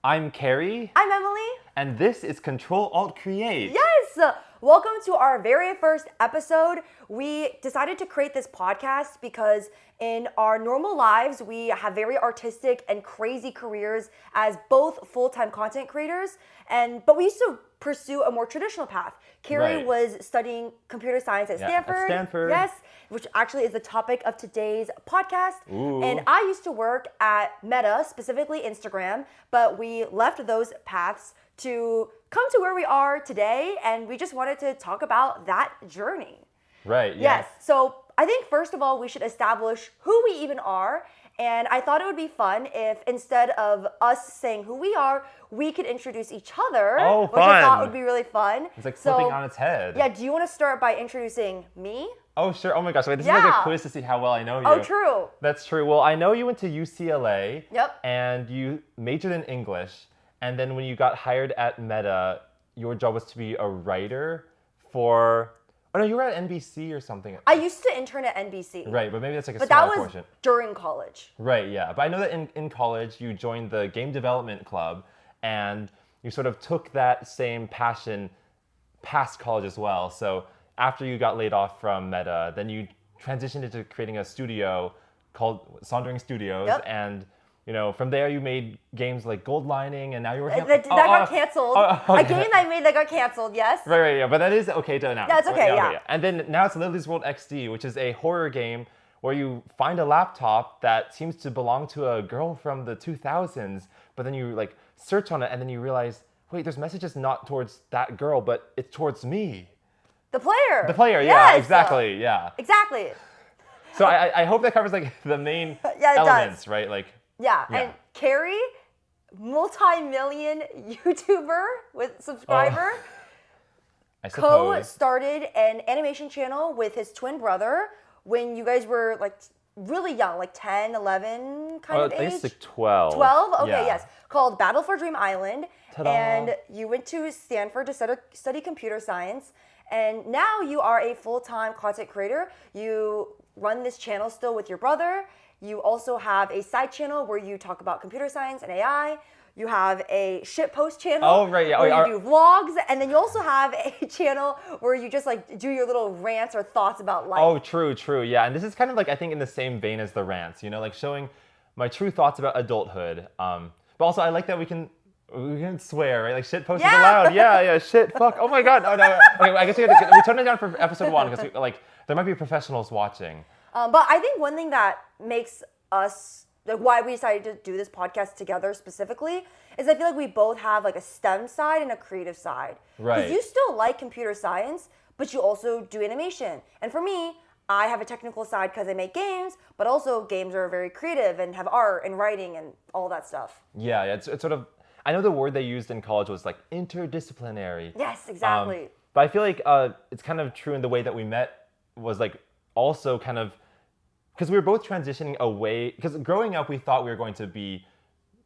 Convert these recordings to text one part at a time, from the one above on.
I'm Carrie, I'm Emily. and this is Ctrl-Alt-Create. Yes! Welcome to our very first episode. We decided to create this podcast because in our normal lives, we have very artistic and crazy careers as both full-time content creators, but we used to pursue a more traditional path. Carrie Right. was studying computer science at Stanford. At Stanford. Yes, which actually is the topic of today's podcast. Ooh. And I used to work at Meta, specifically Instagram, but we left those paths to come to where we are today, and we just wanted to talk about that journey. Right, yeah. Yes, so I think first of all, we should establish who we even are, and I thought it would be fun if instead of us saying who we are, we could introduce each other, Oh, which I thought fun. would be really fun. It's like flipping on its head. Yeah, do you want to start by introducing me? Oh, sure. Oh my gosh. Wait, this is like a Yeah. quiz to see how well I know you. Oh, true. That's true. Well, I know you went to UCLA. Yep. And you majored in English. And then when you got hired at Meta, your job was to be a writer for... Oh, no, you were at NBC or something. I used to intern at NBC. Right, but maybe that's like a But small that was portion. during college. Right, yeah. But I know that in college, you joined the game development club, and you sort of took that same passion past college as well. So after you got laid off from Meta, then you transitioned into creating a studio called Sondering Studios. Yep. And, you know, from there you made games like Gold Lining, and now you're working That got canceled. okay. A game I made that got canceled, yes. Right, yeah, but that is okay to now. That's okay, yeah. And then now it's Lily's World XD, which is a horror game where you find a laptop that seems to belong to a girl from the 2000s, but then you like search on it and then you realize, wait, there's messages not towards that girl, but it's towards me. The player. The player, yeah, Yes. exactly, yeah. Exactly. So I hope that covers like the main Yeah, it elements, does. right? Like, Yeah, Yeah. and Carrie, multi-million YouTuber with subscriber, I suppose. co-started an animation channel with his twin brother when you guys were like really young, like 10, 11 kind of I age. guess like 12. 12? Okay, Yeah. yes. Called Battle for Dream Island. Ta-da. And you went to Stanford to study computer science. And now you are a full-time content creator. You run this channel still with your brother. You also have a side channel where you talk about computer science and AI. You have a shitpost channel Oh, right, yeah. Oh, where yeah. you do vlogs. And then you also have a channel where you just like do your little rants or thoughts about life. Oh, true, yeah. And this is kind of like, I think in the same vein as the rants, you know, like showing my true thoughts about adulthood. But also I like that we can swear, right? Like shit post is Yeah. allowed. Yeah, shit, fuck. Oh my God. Oh no. Okay, I guess we turned it down for episode 1 because like there might be professionals watching. But I think one thing that makes us, like why we decided to do this podcast together specifically, is I feel like we both have like a STEM side and a creative side. Right. Because you still like computer science, but you also do animation. And for me, I have a technical side because I make games, but also games are very creative and have art and writing and all that stuff. Yeah, it's sort of, I know the word they used in college was like interdisciplinary. Yes, exactly. But I feel like it's kind of true in the way that we met was like also kind of, because we were both transitioning away, because growing up we thought we were going to be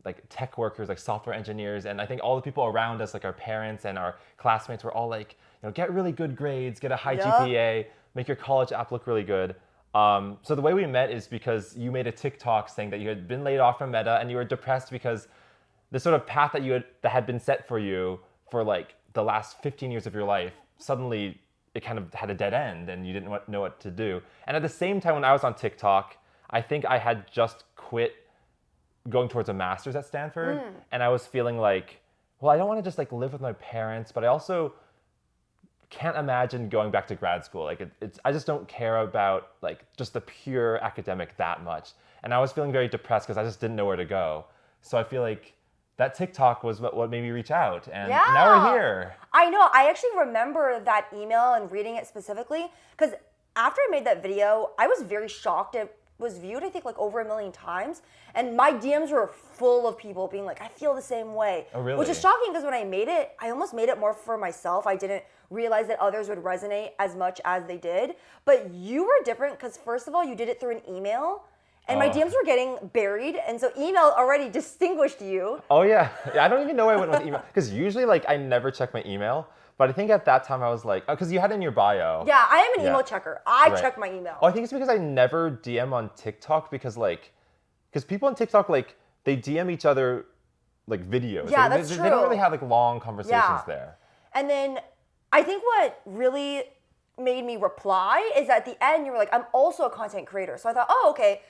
like tech workers, like software engineers, and I think all the people around us, like our parents and our classmates, were all like, you know, get really good grades, get a high Yup. GPA, make your college app look really good. So the way we met is because you made a TikTok saying that you had been laid off from Meta and you were depressed because the sort of path that had been set for you for like the last 15 years of your life, suddenly it kind of had a dead end and you didn't know what to do. And at the same time, when I was on TikTok, I think I had just quit going towards a master's at Stanford. And I was feeling like, well, I don't want to just like live with my parents, but I also can't imagine going back to grad school. Like I just don't care about like just the pure academic that much. And I was feeling very depressed because I just didn't know where to go. So I feel like that TikTok was what made me reach out, and now we're here. I know. I actually remember that email and reading it specifically because after I made that video, I was very shocked. It was viewed, I think, like over 1 million times, and my DMs were full of people being like, "I feel the same way." Oh, really? Which is shocking because when I made it, I almost made it more for myself. I didn't realize that others would resonate as much as they did. But you were different because first of all, you did it through an email. And my DMs were getting buried, and so email already distinguished you. Oh yeah, I don't even know why I went with email, because usually like I never check my email, but I think at that time I was like, because you had it in your bio. Yeah, I am an Yeah. email checker. I Right. check my email. Oh, I think it's because I never DM on TikTok because people on TikTok like they DM each other like videos. Yeah, They that's don't true. really have like long conversations Yeah. there. And then I think what really made me reply is at the end you were like, I'm also a content creator. So I thought, oh, okay,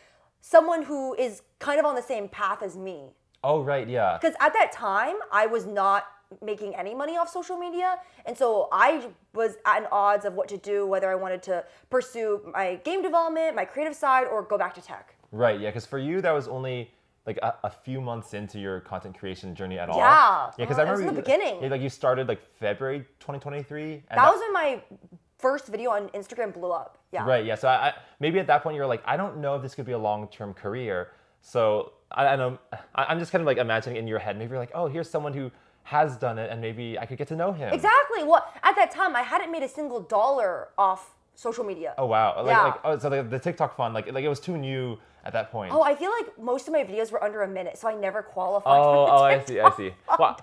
someone who is kind of on the same path as me. Oh, right, yeah. Because at that time, I was not making any money off social media. And so I was at an odds of what to do, whether I wanted to pursue my game development, my creative side, or go back to tech. Right, yeah, because for you, that was only like a few months into your content creation journey at all. Yeah. Yeah, because I it was remember in the beginning. Yeah, like you started like February 2023. And That was when my first video on Instagram blew up. Yeah. Right, yeah. So I maybe at that point you were like, I don't know if this could be a long-term career. So I know I'm just kind of like imagining in your head, maybe you're like, oh, here's someone who has done it and maybe I could get to know him. Exactly. Well, at that time, I hadn't made a single dollar off social media. Oh, wow. Yeah. So the TikTok fund, like it was too new at that point. Oh, I feel like most of my videos were under a minute, so I never qualified Oh, for the I TikTok see. Wow.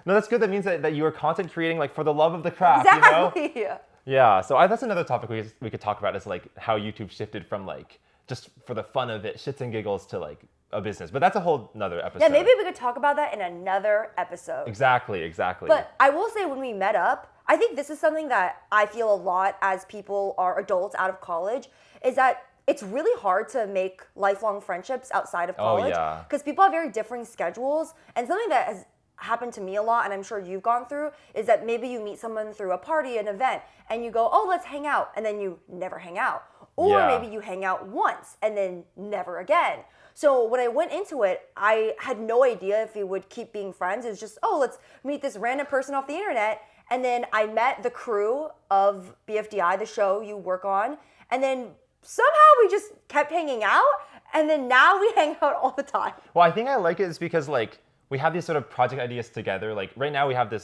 No, that's good. That means that you were content creating like for the love of the craft, Exactly. you know? Yeah. So that's another topic we could talk about is like how YouTube shifted from like just for the fun of it, shits and giggles, to like a business. But that's a whole nother episode. Yeah, maybe we could talk about that in another episode. Exactly. But I will say when we met up, I think this is something that I feel a lot as people are adults out of college, is that it's really hard to make lifelong friendships outside of college. yeah. Because people have very differing schedules. And something that has happened to me a lot, and I'm sure you've gone through, is that maybe you meet someone through a party, an event, and you go, oh, let's hang out. And then you never hang out. Or Yeah. maybe you hang out once and then never again. So when I went into it, I had no idea if we would keep being friends. It was just, oh, let's meet this random person off the internet. And then I met the crew of BFDI, the show you work on. And then somehow we just kept hanging out. And then now we hang out all the time. Well, I think I like it is because like we have these sort of project ideas together. Like right now we have the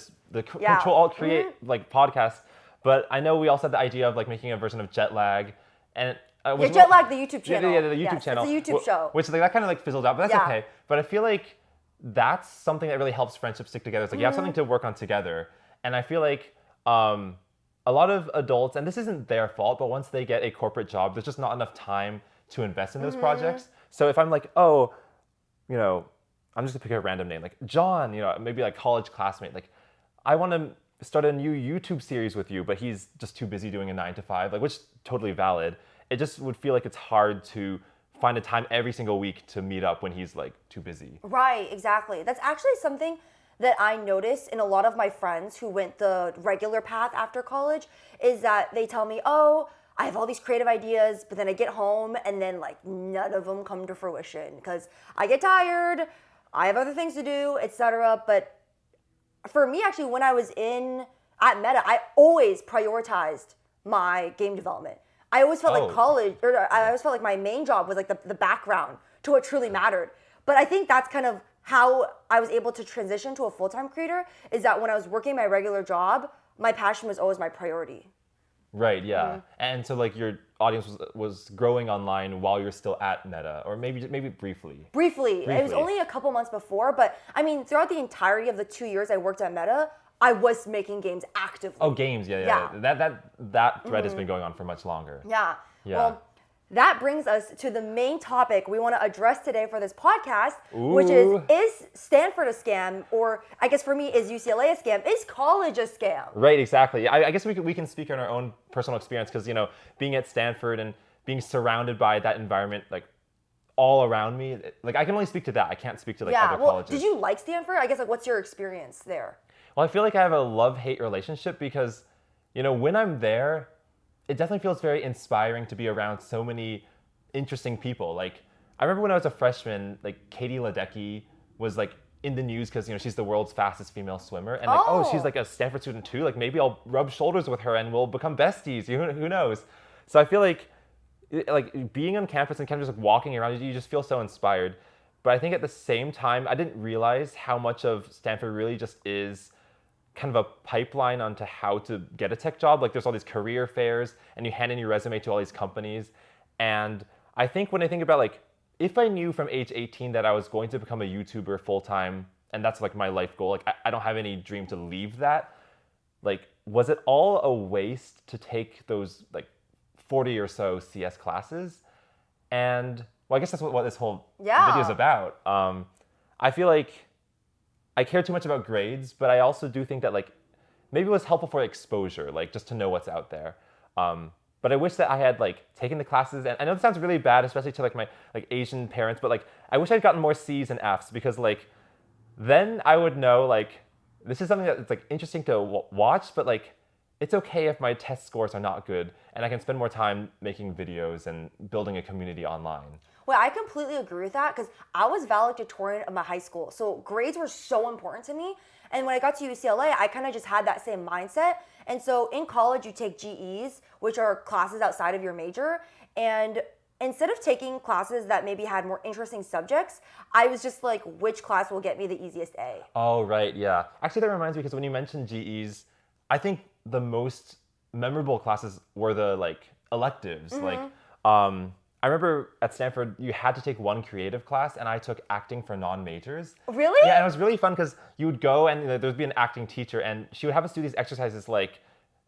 Yeah. Control Alt Create like podcast. But I know we also had the idea of like making a version of Jet Lag. And Yeah, Jet Lag, the YouTube channel. Yeah, the YouTube Yes, channel. It's a YouTube show. Which like that kind of like fizzled out, but that's Yeah. okay. But I feel like that's something that really helps friendships stick together. It's like you have something to work on together. And I feel like a lot of adults, and this isn't their fault, but once they get a corporate job, there's just not enough time to invest in those projects. So if I'm like, oh, you know, I'm just gonna pick a random name, like John, you know, maybe like college classmate, like I want to start a new YouTube series with you, but he's just too busy doing a 9 to 5, like, which is totally valid. It just would feel like it's hard to find a time every single week to meet up when he's like too busy. Right, exactly. That's actually something that I noticed in a lot of my friends who went the regular path after college, is that they tell me, oh, I have all these creative ideas, but then I get home and then like none of them come to fruition because I get tired, I have other things to do, etc. But for me, actually, when I was at Meta, I always prioritized my game development. I always felt like college, or I always felt like my main job was like the background to what truly mattered. But I think that's kind of how I was able to transition to a full-time creator, is that when I was working my regular job, my passion was always my priority. Right, yeah. And so like your audience was growing online while you're still at Meta, or maybe briefly. Briefly. It was only a couple months before, but I mean, throughout the entirety of the 2 years I worked at Meta, I was making games actively. Oh, games, yeah. That thread has been going on for much longer. Yeah. Yeah. Well, that brings us to the main topic we want to address today for this podcast, which is Stanford a scam? Or I guess for me, is UCLA a scam? Is college a scam? Right, exactly. I guess we can speak on our own personal experience because, you know, being at Stanford and being surrounded by that environment, like all around me, like I can only speak to that. I can't speak to like other colleges. Did you like Stanford? I guess like what's your experience there? Well, I feel like I have a love-hate relationship because, you know, when I'm there, it definitely feels very inspiring to be around so many interesting people. Like, I remember when I was a freshman, like Katie Ledecky was like in the news because, you know, she's the world's fastest female swimmer. And like, oh, she's like a Stanford student too. Like maybe I'll rub shoulders with her and we'll become besties. Who knows? So I feel like being on campus and kind of just like walking around, you just feel so inspired. But I think at the same time, I didn't realize how much of Stanford really just is kind of a pipeline onto how to get a tech job. Like there's all these career fairs and you hand in your resume to all these companies. And I think when I think about like, if I knew from age 18 that I was going to become a YouTuber full-time, and that's like my life goal, like I don't have any dream to leave that, like, was it all a waste to take those like 40 or so CS classes? And well, I guess that's what this whole video is about. I feel like I cared too much about grades, but I also do think that like maybe it was helpful for exposure, like just to know what's out there. But I wish that I had like taken the classes, and I know this sounds really bad, especially to like my like Asian parents, but like I wish I'd gotten more C's and F's, because like then I would know like this is something that's like interesting to watch, but like it's okay if my test scores are not good, and I can spend more time making videos and building a community online. Well, I completely agree with that because I was valedictorian of my high school. So grades were so important to me. And when I got to UCLA, I kind of just had that same mindset. And so in college, you take GEs, which are classes outside of your major. And instead of taking classes that maybe had more interesting subjects, I was just like, which class will get me the easiest A? Oh, right, yeah. Actually, that reminds me, because when you mentioned GEs, I think the most memorable classes were the like electives. Like, I remember at Stanford, you had to take one creative class, and I took acting for non-majors. Really? Yeah, and it was really fun because you would go and there would be an acting teacher, and she would have us do these exercises like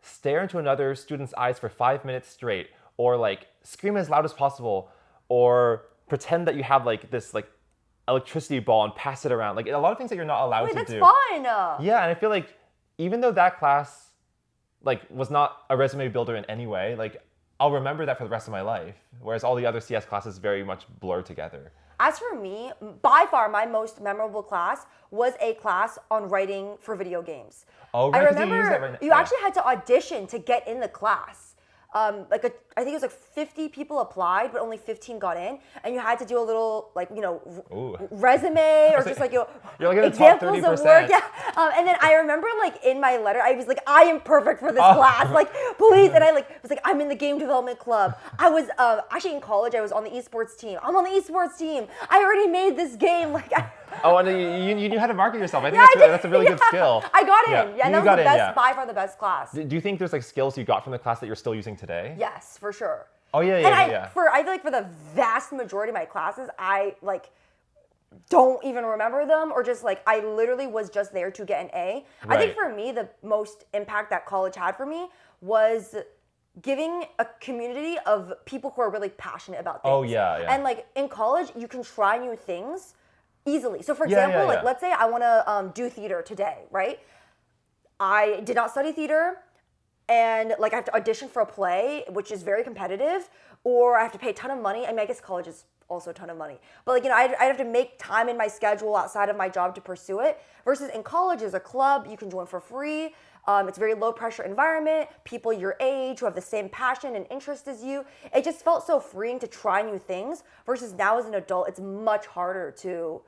stare into another student's eyes for 5 minutes straight, or like scream as loud as possible, or pretend that you have like this like electricity ball and pass it around. Like a lot of things that you're not allowed to That's do. fun. Yeah, and I feel like even though that class like was not a resume builder in any way, like I'll remember that for the rest of my life, whereas all the other CS classes very much blur together. As for me, by far my most memorable class was a class on writing for video games. Oh, right, I 'cause you use remember that right now. you Yeah. actually had to audition to get in the class. I think it was like 50 people applied, but only 15 got in, and you had to do a little like resume or just like You're like in the top examples of 30%. work. Yeah, and then I remember like in my letter I was like, I am perfect for this class, like please, and I like was like I'm in the game development club. I was actually in college I was on the esports team. I'm on the esports team. I already made this game. Like. Oh, and you knew how to market yourself. I think Yeah, that's a really good skill. I got in. Yeah, and that You was the got in, best, by far the best class. Do you think there's like skills you got from the class that you're still using today? Yes, for sure. Oh, yeah, And yeah. I feel like for the vast majority of my classes, I like don't even remember them, or just like I literally was just there to get an A. I think Right. for me, the most impact that college had for me was giving a community of people who are really passionate about things. Oh, yeah. And like in college, you can try new things easily. So for Yeah, example, yeah. like let's say I want to do theater today, right? I did not study theater, and like I have to audition for a play, which is very competitive, or I have to pay a ton of money. I mean, I guess college is also a ton of money, but like I'd have to make time in my schedule outside of my job to pursue it. Versus in college, there's a club you can join for free. It's a very low pressure environment. People your age who have the same passion and interest as you. It just felt so freeing to try new things. Versus now as an adult, it's much harder to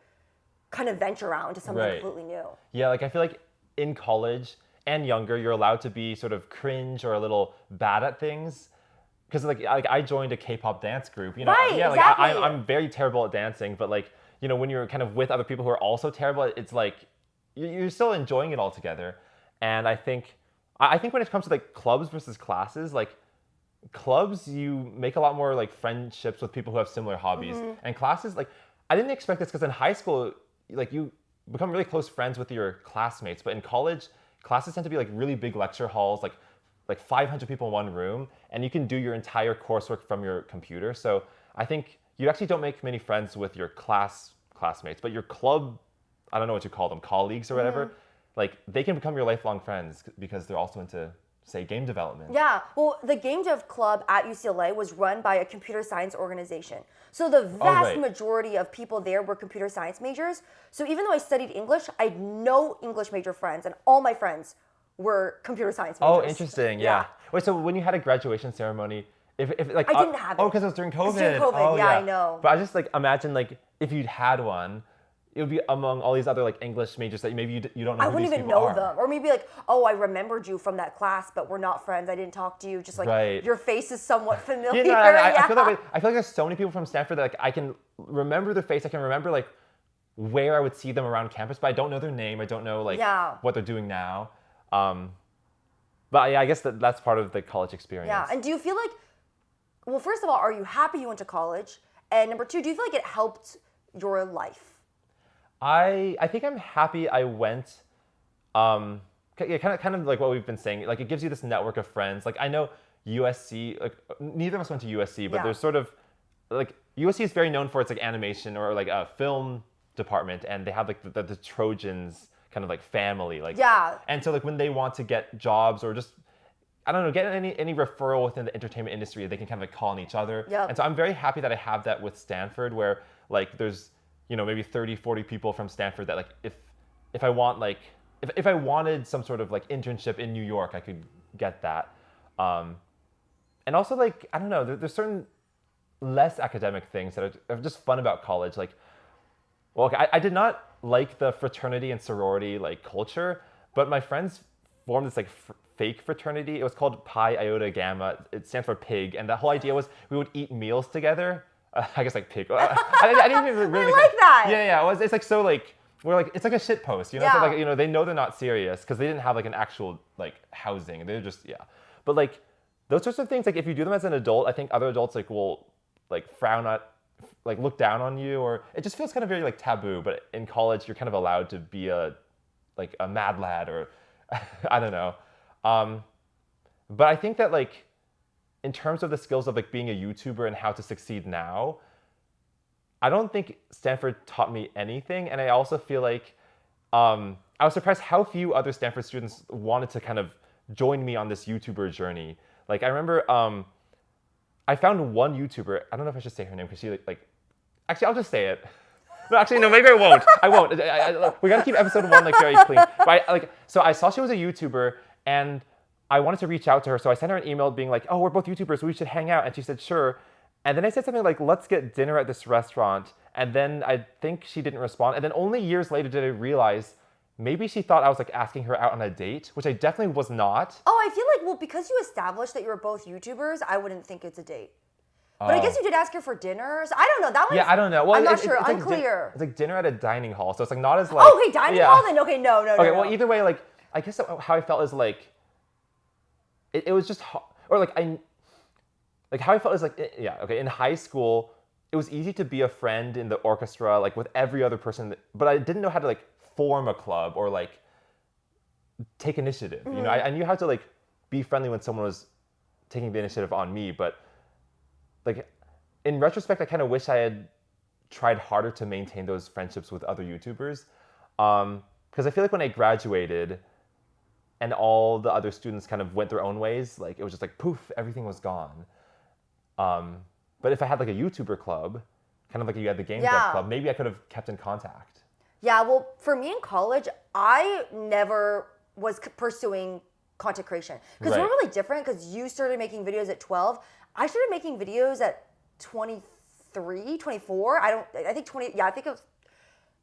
kind of venture out into something Right. completely new. Yeah, like I feel like in college and younger, you're allowed to be sort of cringe or a little bad at things. Because like I joined a K-pop dance group, you know. Right, yeah, like exactly. I'm very terrible at dancing, but like when you're kind of with other people who are also terrible, it's like you're still enjoying it all together. And I think when it comes to like clubs versus classes, like clubs you make a lot more like friendships with people who have similar hobbies, and classes like I didn't expect this because in high school like you become really close friends with your classmates, but in college classes tend to be like really big lecture halls, like 500 people in one room, and you can do your entire coursework from your computer. So I think you actually don't make many friends with your classmates, but your club, I don't know what you call them, colleagues or whatever, like they can become your lifelong friends because they're also into, say, game development. Yeah, well, the Game Dev Club at UCLA was run by a computer science organization. So the vast right. majority of people there were computer science majors. So even though I studied English, I had no English major friends, and all my friends were computer science majors. Oh, interesting. Yeah. Wait, so when you had a graduation ceremony, if like I didn't have it. Oh, because it was during COVID. It's during COVID, Oh, yeah, I know. But I just like imagine like if you'd had one, it would be among all these other like English majors that maybe you don't know. I who wouldn't these even people know are. them. Or maybe like, oh, I remembered you from that class, but we're not friends. I didn't talk to you. Just like Right. your face is somewhat familiar. Yeah, no, I Yeah. feel that way. I feel like there's so many people from Stanford that like I can remember their face. I can remember like where I would see them around campus, but I don't know their name. I don't know like Yeah. what they're doing now. But yeah, I guess that's part of the college experience. Yeah, and do you feel like, well, first of all, are you happy you went to college? And number two, do you feel like it helped your life? I think I'm happy I went. Yeah, kind of like what we've been saying. Like it gives you this network of friends. Like I know USC. Like neither of us went to USC, but Yeah. there's sort of like USC is very known for its like animation or like a film department, and they have like the Trojans kind of like family. Like, Yeah. And so like when they want to get jobs or just, I don't know, get any referral within the entertainment industry, they can kind of like call on each other. Yep. And so I'm very happy that I have that with Stanford, where like there's, maybe 30, 40 people from Stanford that like if I want like, if I wanted some sort of like internship in New York, I could get that. And also like, I don't know, there's certain less academic things that are just fun about college. Like, well, okay, I did not like the fraternity and sorority like culture, but my friends formed this like fake fraternity. It was called Pi Iota Gamma. It stands for pig, and the whole idea was we would eat meals together. I guess like pig. I didn't even really I like that. Yeah. It's like so like we're like it's like a shit post, Yeah. So like they know they're not serious because they didn't have like an actual like housing. They're just But like those sorts of things, like if you do them as an adult, I think other adults like will like frown at, like look down on you, or it just feels kind of very like taboo. But in college, you're kind of allowed to be a mad lad, or I don't know. But I think that like in terms of the skills of like being a YouTuber and how to succeed now, I don't think Stanford taught me anything. And I also feel like I was surprised how few other Stanford students wanted to kind of join me on this YouTuber journey. Like I remember I found one YouTuber. I don't know if I should say her name because she like actually I'll just say it. No, actually no, maybe I won't. I won't. We gotta keep episode 1 like very clean. But so I saw she was a YouTuber and I wanted to reach out to her. So I sent her an email being like, oh, we're both YouTubers, we should hang out. And she said, sure. And then I said something like, let's get dinner at this restaurant. And then I think she didn't respond. And then only years later did I realize maybe she thought I was like asking her out on a date, which I definitely was not. Oh, I feel like, well, because you established that you were both YouTubers, I wouldn't think it's a date. But I guess you did ask her for dinner. So I don't know. That one's, I don't know. Well, I'm not sure. It's unclear. It's like dinner at a dining hall. So it's like not as like. Oh, okay, dining hall then? Okay, no. Okay, well, either way, like, I guess how I felt is like, it was just, or like, how I felt is like, okay, in high school, it was easy to be a friend in the orchestra, like with every other person, but I didn't know how to like form a club or like take initiative. Mm-hmm. I knew how to like be friendly when someone was taking the initiative on me, but like in retrospect, I kind of wish I had tried harder to maintain those friendships with other YouTubers. Because I feel like when I graduated and all the other students kind of went their own ways, like it was just like poof, everything was gone. But if I had like a YouTuber club, kind of like you had the game dev club, maybe I could have kept in contact. Yeah, well, for me in college, I never was pursuing content creation. Because we're really different, because you started making videos at 12. I started making videos at 23, 24. I think 20, I think it was,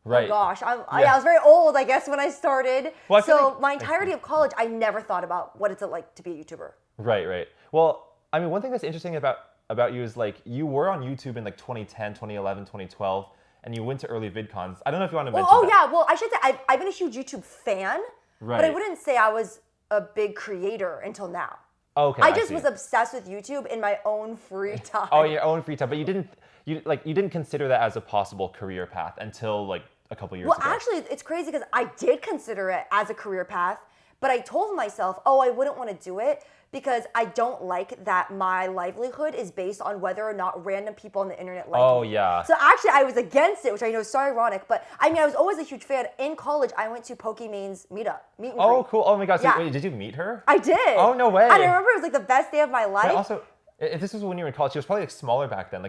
right. Oh gosh, I was very old, I guess, when I started. Well, so my entirety of college, I never thought about what it's like to be a YouTuber. Right. Well, I mean, one thing that's interesting about you is like you were on YouTube in like 2010, 2011, 2012, and you went to early VidCons. I don't know if you want to mention that. Well, I should say I've been a huge YouTube fan, but I wouldn't say I was a big creator until now. Okay, I just was obsessed with YouTube in my own free time. Oh, your own free time, but you didn't consider that as a possible career path until like a couple years ago. Well, actually, it's crazy because I did consider it as a career path, but I told myself, I wouldn't want to do it because I don't like that my livelihood is based on whether or not random people on the internet like me. Oh, yeah. So actually, I was against it, which I know is so ironic, but I mean, I was always a huge fan. In college, I went to Pokemon's meet and greet. Oh, cool. Oh my gosh. Yeah. Wait, did you meet her? I did. Oh, no way. And I remember it was like the best day of my life. But also, if this was when you were in college, she was probably like smaller back then.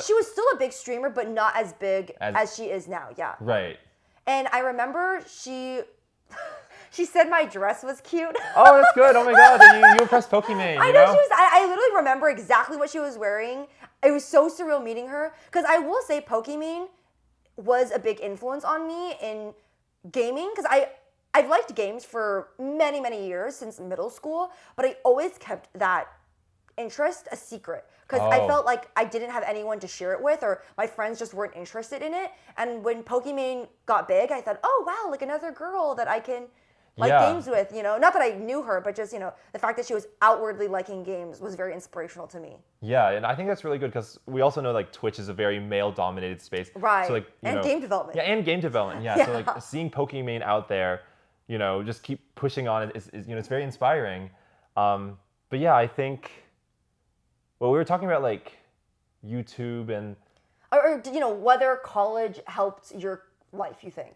She was still a big streamer, but not as big as she is now, yeah. Right. And I remember she said my dress was cute. Oh, that's good. Oh my god, you impressed Pokemon. I know she was. I literally remember exactly what she was wearing. It was so surreal meeting her. Because I will say Pokemon was a big influence on me in gaming. Because I've liked games for many, many years since middle school. But I always kept that interest a secret. Because I felt like I didn't have anyone to share it with, or my friends just weren't interested in it. And when Pokemon got big, I thought, oh wow, like another girl that I can like games with, Not that I knew her, but just, the fact that she was outwardly liking games was very inspirational to me. Yeah, and I think that's really good because we also know like Twitch is a very male-dominated space. Right. So, like, and game development. Yeah, and game development. Yeah. So like seeing Pokemon out there, just keep pushing on it is it's very inspiring. But yeah, I think we were talking about like YouTube and or whether college helped your life, you think?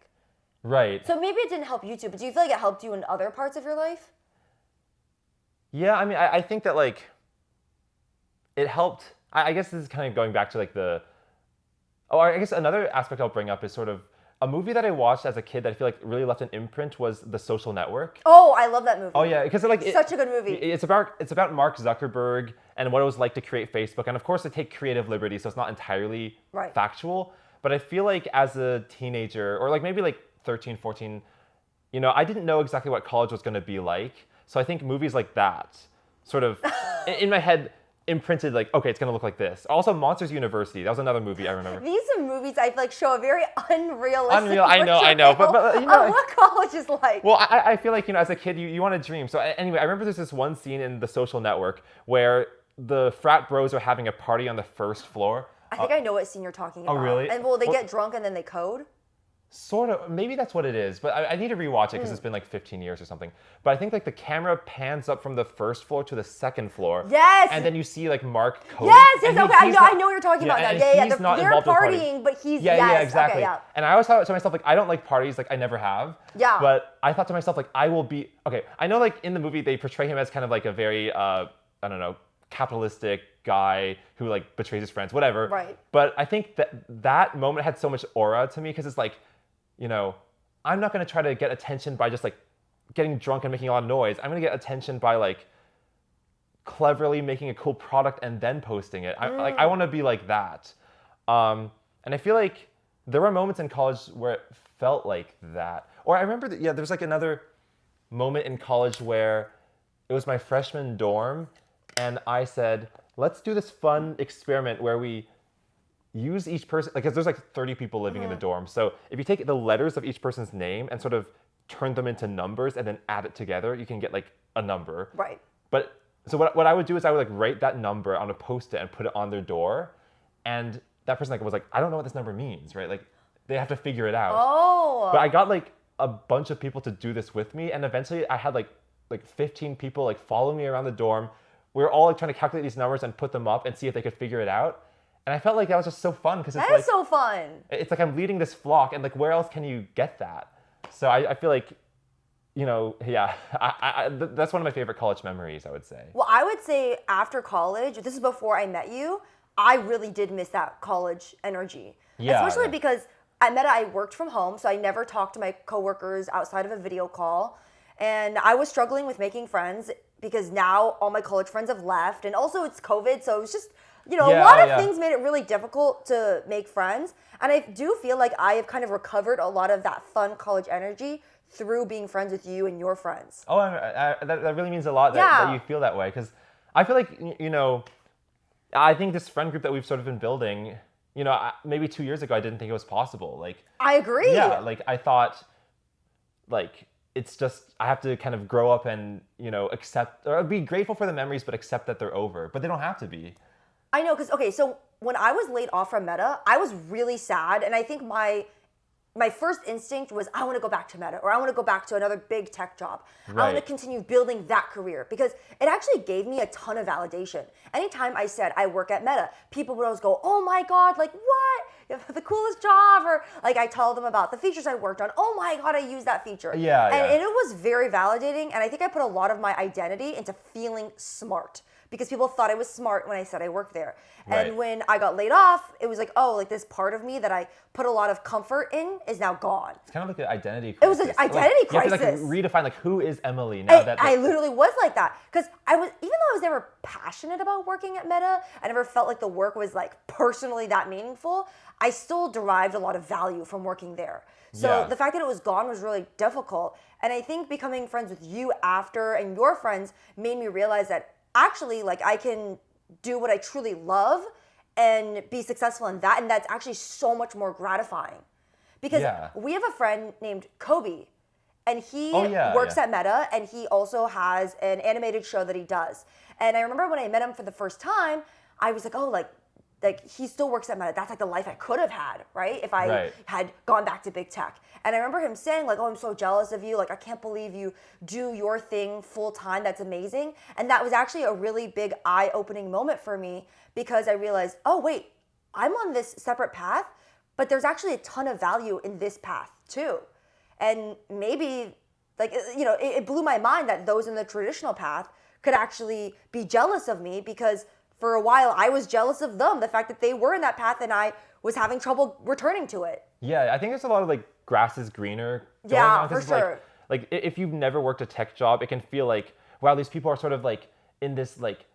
Right. So maybe it didn't help you too, but do you feel like it helped you in other parts of your life? Yeah, I mean, I think that like it helped. I guess this is kind of going back to like the. Oh, I guess another aspect I'll bring up is sort of a movie that I watched as a kid that I feel like really left an imprint was The Social Network. Oh, I love that movie. Oh yeah, because like Such a good movie. It's about Mark Zuckerberg and what it was like to create Facebook, and of course they take creative liberty, so it's not entirely Right. factual. But I feel like as a teenager, or like maybe like 13, 14, I didn't know exactly what college was going to be like. So I think movies like that sort of in my head imprinted like, okay, it's going to look like this. Also, Monsters University. That was another movie I remember. These are movies I feel like show a very unrealistic Unreal, I know, but of what college is like. Well, I feel like, as a kid, you want to dream. So anyway, I remember there's this one scene in The Social Network where the frat bros are having a party on the first floor. I think I know what scene you're talking about. Oh, really? And they get drunk and then they code? Sort of, maybe that's what it is, but I need to rewatch it because it's been like 15 years or something. But I think like the camera pans up from the first floor to the second floor. Yes! And then you see like Mark coding. Yes, and okay, I know what you're talking about now. Yeah, he's not they're involved in the party. partying, but he's, Yeah, exactly. Okay, yeah. And I always thought to myself, like, I don't like parties, like I never have. Yeah. But I thought to myself, like, I will be, okay, I know like in the movie they portray him as kind of like a very, I don't know, capitalistic guy who like betrays his friends, whatever. Right. But I think that moment had so much aura to me because it's like, I'm not going to try to get attention by just like getting drunk and making a lot of noise. I'm going to get attention by like cleverly making a cool product and then posting it. I want to be like that. And I feel like there were moments in college where it felt like that. Or I remember that, there's like another moment in college where it was my freshman dorm and I said, let's do this fun experiment where we use each person, like, because there's like 30 people living in the dorm. So if you take the letters of each person's name and sort of turn them into numbers and then add it together, you can get like a number. Right. But so what I would do is I would like write that number on a Post-it and put it on their door. And that person like was like, I don't know what this number means, right? Like they have to figure it out. Oh. But I got like a bunch of people to do this with me. And eventually I had like 15 people like follow me around the dorm. We were all like trying to calculate these numbers and put them up and see if they could figure it out. And I felt like that was just so fun because it's That like is so fun. It's like I'm leading this flock, and like where else can you get that? So I feel like, that's one of my favorite college memories, I would say. Well, I would say after college, this is before I met you, I really did miss that college energy. Yeah, Especially yeah. because at Meta, I worked from home, so I never talked to my coworkers outside of a video call. And I was struggling with making friends because now all my college friends have left. And also it's COVID, so it was just, a lot of things made it really difficult to make friends. And I do feel like I have kind of recovered a lot of that fun college energy through being friends with you and your friends. Oh, that really means a lot that you feel that way. Because I feel like, I think this friend group that we've sort of been building, maybe 2 years ago, I didn't think it was possible. Like, I agree. Yeah, like I thought, like, it's just, I have to kind of grow up and, accept, or be grateful for the memories, but accept that they're over. But they don't have to be. I know, because, okay, so when I was laid off from Meta, I was really sad. And I think my first instinct was, I want to go back to Meta, or I want to go back to another big tech job. Right. I want to continue building that career because it actually gave me a ton of validation. Anytime I said I work at Meta, people would always go, oh my God, like what? You have the coolest job. Or like I tell them about the features I worked on. Oh my God, I use that feature. Yeah. And it was very validating. And I think I put a lot of my identity into feeling smart, because people thought I was smart when I said I worked there. Right. And when I got laid off, it was like, oh, like this part of me that I put a lot of comfort in is now gone. It's kind of like an identity crisis. It was an identity crisis. You have to like redefine like who is Emily now that I literally was like that. Because even though I was never passionate about working at Meta, I never felt like the work was like personally that meaningful, I still derived a lot of value from working there. So the fact that it was gone was really difficult. And I think becoming friends with you after and your friends made me realize that actually, like, I can do what I truly love and be successful in that. And that's actually so much more gratifying. Because we have a friend named Kobe, and he works at Meta, and he also has an animated show that he does. And I remember when I met him for the first time, I was like, oh, like he still works at Meta. That's like the life I could have had, right? If I had gone back to big tech. And I remember him saying like, oh, I'm so jealous of you. Like, I can't believe you do your thing full time. That's amazing. And that was actually a really big eye-opening moment for me, because I realized, oh, wait, I'm on this separate path, but there's actually a ton of value in this path too. And maybe, like, you know, it blew my mind that those in the traditional path could actually be jealous of me, because for a while I was jealous of them, the fact that they were in that path and I was having trouble returning to it. Yeah, I think there's a lot of like grass is greener going Yeah, on. 'Cause for it's sure. Like if you've never worked a tech job, it can feel like, wow, these people are sort of like in this like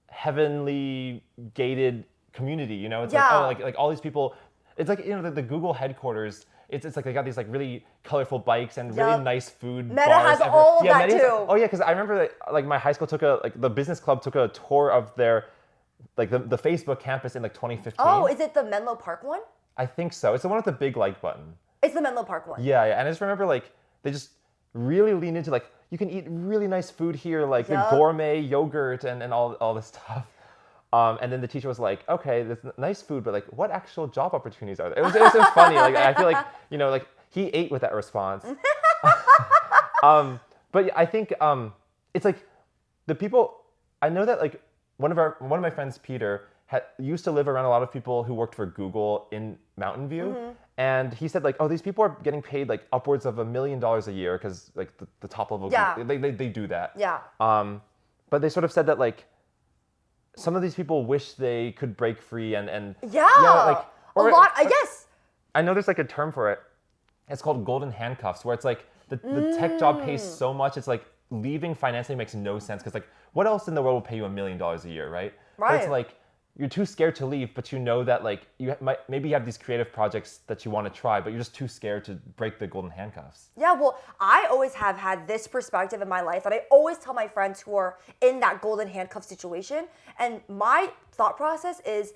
heavenly gated community, you know? It's like, Yeah. oh, like all these people, it's like, you know, the Google headquarters, it's like they got these like really colorful bikes and really Yup. nice food Meta bars. has all of that Meta has- too. oh yeah, because I remember that like my high school took the business club took a tour of their, like the Facebook campus in like 2015. Oh, is it the Menlo Park one? I think so. It's the one with the big like button. It's the Menlo Park one. Yeah, and I just remember like they just really lean into like you can eat really nice food here, like Yup. the gourmet yogurt and all this stuff. And then the teacher was like, okay, this nice food, but like what actual job opportunities are there? It was funny. Like I feel like, you know, like he ate with that response. But I think it's like the people, I know that like one of my friends, Peter, used to live around a lot of people who worked for Google in Mountain View. And he said like, oh, these people are getting paid like upwards of $1 million a year because like the top level, Yeah. they do that. Yeah. But they sort of said that like some of these people wish they could break free and Yeah. like Yes. I know there's like a term for it. It's called golden handcuffs, where it's like the tech job pays so much, it's like leaving financially makes no sense, because like what else in the world will pay you $1 million a year, right? But it's Right. like you're too scared to leave, but you know that like maybe you have these creative projects that you want to try, but you're just too scared to break the golden handcuffs. Yeah, well, I always have had this perspective in my life that I always tell my friends who are in that golden handcuff situation. And my thought process is,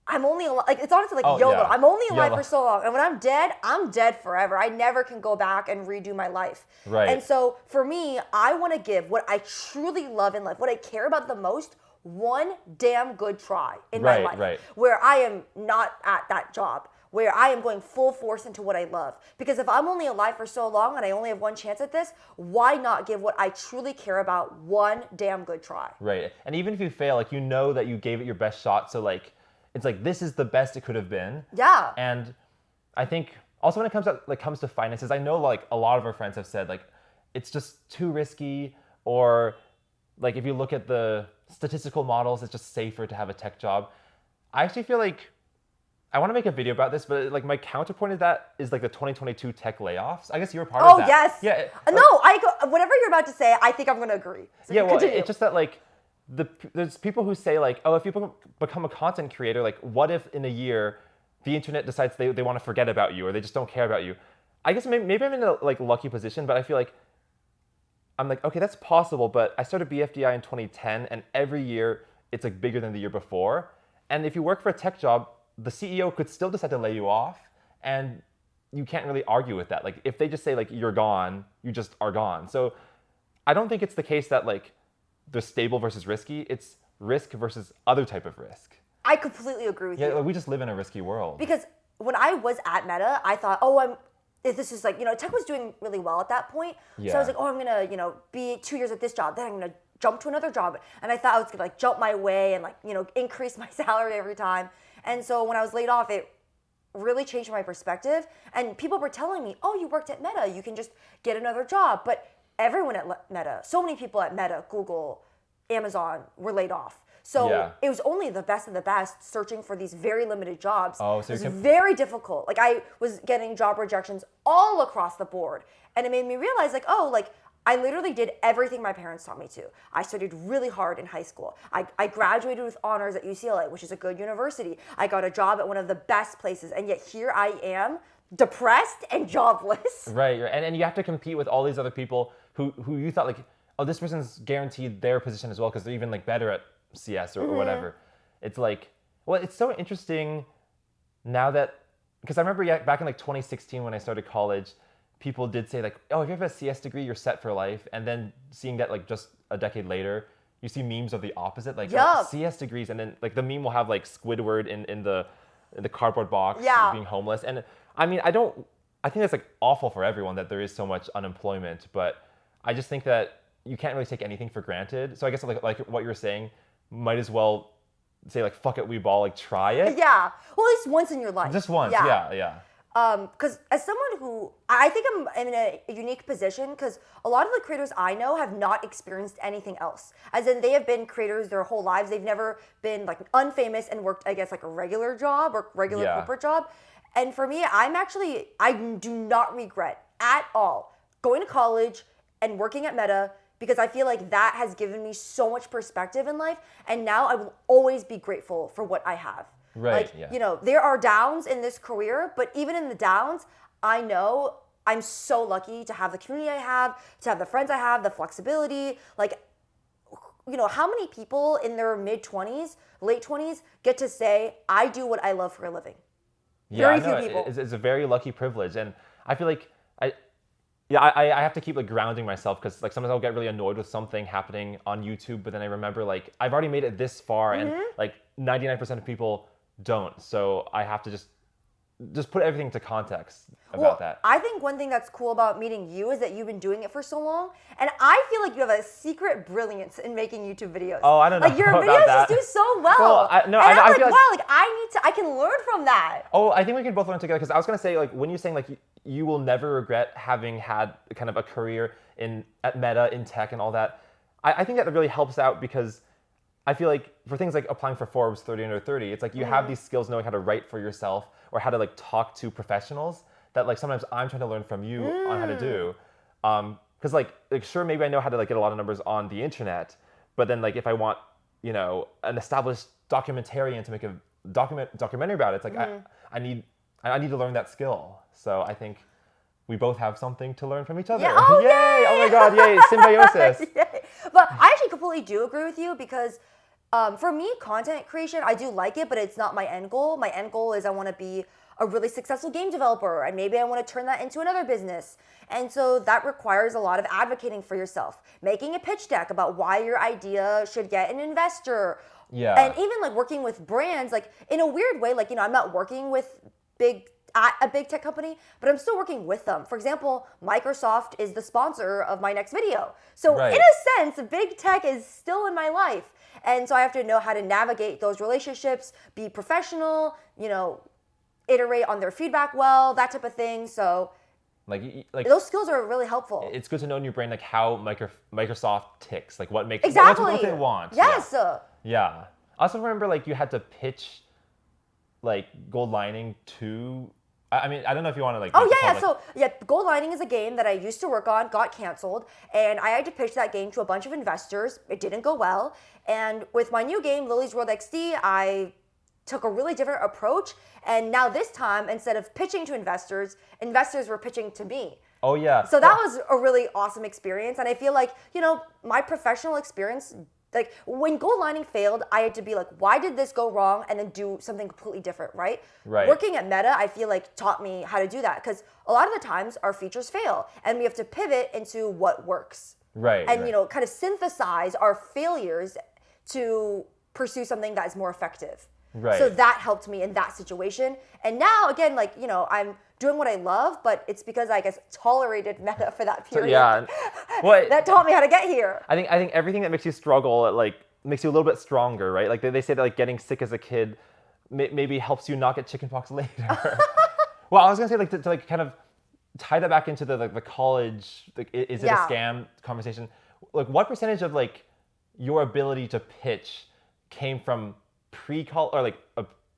I'm only alive, like, it's honestly like YOLO. Yeah. I'm only alive YOLO. for so long. And when I'm dead forever. I never can go back and redo my life. Right. And so for me, I want to give what I truly love in life, what I care about the most, one damn good try in my life. Right. Where I am not at that job, where I am going full force into what I love. Because if I'm only alive for so long and I only have one chance at this, why not give what I truly care about one damn good try? Right. And even if you fail, like you know that you gave it your best shot, so like it's like this is the best it could have been. Yeah. And I think also when it comes to finances, I know like a lot of our friends have said like it's just too risky, or like if you look at the statistical models, it's just safer to have a tech job. I actually feel like I want to make a video about this, but like my counterpoint to that is like the 2022 tech layoffs. I guess you were part of that. Oh, yes. Yeah. No, whatever you're about to say, I think I'm going to agree. So Yeah, well, continue. it's just that like there's people who say like, oh, if you become a content creator, like what if in a year the internet decides they want to forget about you, or they just don't care about you? I guess maybe I'm in a like lucky position, but I feel like I'm like, okay, that's possible, but I started BFDI in 2010, and every year it's like bigger than the year before. And if you work for a tech job, the CEO could still decide to lay you off, and you can't really argue with that. Like if they just say like you're gone, you just are gone. So I don't think it's the case that like there's stable versus risky. It's risk versus other type of risk. I completely agree with Yeah, you. like, we just live in a risky world. Because when I was at Meta, I thought, this is like, tech was doing really well at that point. So I was Yeah. like, I'm going to, be 2 years at this job, then I'm going to jump to another job. And I thought I was going to like jump my way and like, increase my salary every time. And so when I was laid off, it really changed my perspective. And people were telling me, oh, you worked at Meta, you can just get another job. But everyone at Meta, so many people at Meta, Google, Amazon were laid off. So Yeah. it was only the best of the best searching for these very limited jobs. Oh, so it you was can- very difficult. Like I was getting job rejections all across the board. And it made me realize like, I literally did everything my parents taught me to. I studied really hard in high school. I graduated with honors at UCLA, which is a good university. I got a job at one of the best places. And yet here I am, depressed and jobless. Right, and you have to compete with all these other people who you thought like, oh, this person's guaranteed their position as well because they're even like better at CS or whatever. It's like, well, it's so interesting now that, because I remember back in like 2016 when I started college, people did say like, oh, if you have a CS degree, you're set for life. And then seeing that like just a decade later, you see memes of the opposite, like Yup. CS degrees, and then like the meme will have like Squidward in the cardboard box being homeless. And I mean, I think that's like awful for everyone that there is so much unemployment, but I just think that you can't really take anything for granted. So I guess like what you're saying, might as well say like, fuck it, we ball, like try it. Yeah. Well, at least once in your life. Just once, yeah. Because as someone who, I think I'm in a unique position because a lot of the creators I know have not experienced anything else. As in, they have been creators their whole lives. They've never been like unfamous and worked, I guess, like a regular job or regular corporate job. And for me, I do not regret at all going to college and working at Meta because I feel like that has given me so much perspective in life. And now I will always be grateful for what I have. Right. There are downs in this career, but even in the downs, I know I'm so lucky to have the community I have, to have the friends I have, the flexibility. How many people in their mid-20s, late 20s get to say, I do what I love for a living? Yeah, Very few people. It's a very lucky privilege. And I feel like I have to keep like grounding myself because like sometimes I'll get really annoyed with something happening on YouTube, but then I remember like I've already made it this far and like 99% of people don't. So I have to just put everything into context about that. I think one thing that's cool about meeting you is that you've been doing it for so long, and I feel like you have a secret brilliance in making YouTube videos. Oh, I don't know. Like your about videos that. just do so well. Well, I feel wow, like I can learn from that. Oh, I think we can both learn together because I was gonna say like when you're saying like you will never regret having had kind of a career at Meta in tech and all that, I think that really helps out because I feel like for things like applying for Forbes 30 under 30, it's like you have these skills knowing how to write for yourself or how to like talk to professionals that like sometimes I'm trying to learn from you on how to do. Because like sure, maybe I know how to like get a lot of numbers on the internet, but then like if I want, an established documentarian to make a documentary about it, it's like I need to learn that skill. So I think we both have something to learn from each other. Yeah. Oh, yay! Oh my God, yay! Symbiosis. Yay. But I actually completely do agree with you because for me, content creation, I do like it, but it's not my end goal. My end goal is I want to be a really successful game developer, and maybe I want to turn that into another business. And so that requires a lot of advocating for yourself, making a pitch deck about why your idea should get an investor. Yeah. And even like working with brands, like in a weird way, like, I'm not working with a big tech company, but I'm still working with them. For example, Microsoft is the sponsor of my next video. So in a sense, big tech is still in my life. And so I have to know how to navigate those relationships, be professional, iterate on their feedback well, that type of thing. So like those skills are really helpful. It's good to know in your brain like how Microsoft ticks, like what makes exactly what they want. Yes. Yeah. I also remember like you had to pitch like Gold Lining to. I mean, I don't know if you want to like. Oh yeah. So Gold Lining is a game that I used to work on, got canceled, and I had to pitch that game to a bunch of investors. It didn't go well, and with my new game, Lily's World XD, I took a really different approach, and now this time, instead of pitching to investors were pitching to me. Oh yeah. So that was a really awesome experience, and I feel like my professional experience. Like when Gold Lining failed, I had to be like, why did this go wrong? And then do something completely different, right? Right. Working at Meta, I feel like taught me how to do that because a lot of the times our features fail and we have to pivot into what works. Right. And, kind of synthesize our failures to pursue something that is more effective. Right. So that helped me in that situation. And now, again, like, I'm doing what I love, but it's because I guess tolerated Meta for that period. Yeah. Well, that taught me how to get here. I think everything that makes you struggle, like, makes you a little bit stronger, right? Like they say that like getting sick as a kid maybe helps you not get chickenpox later. Well, I was gonna say like to like kind of tie that back into the college, like is it a scam conversation? Like what percentage of like your ability to pitch came from pre-college or like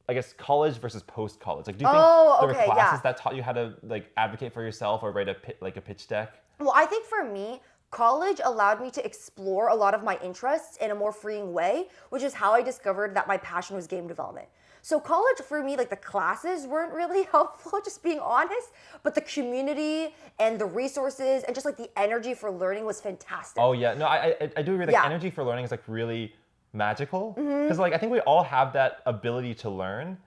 I guess college versus post-college? Like do you think there were classes that taught you how to like advocate for yourself or write a pitch deck? Well, I think for me, college allowed me to explore a lot of my interests in a more freeing way, which is how I discovered that my passion was game development. So college for me, like the classes weren't really helpful, just being honest, but the community and the resources and just like the energy for learning was fantastic. Oh yeah, no, I do agree. Like energy for learning is like really magical because like I think we all have that ability to learn,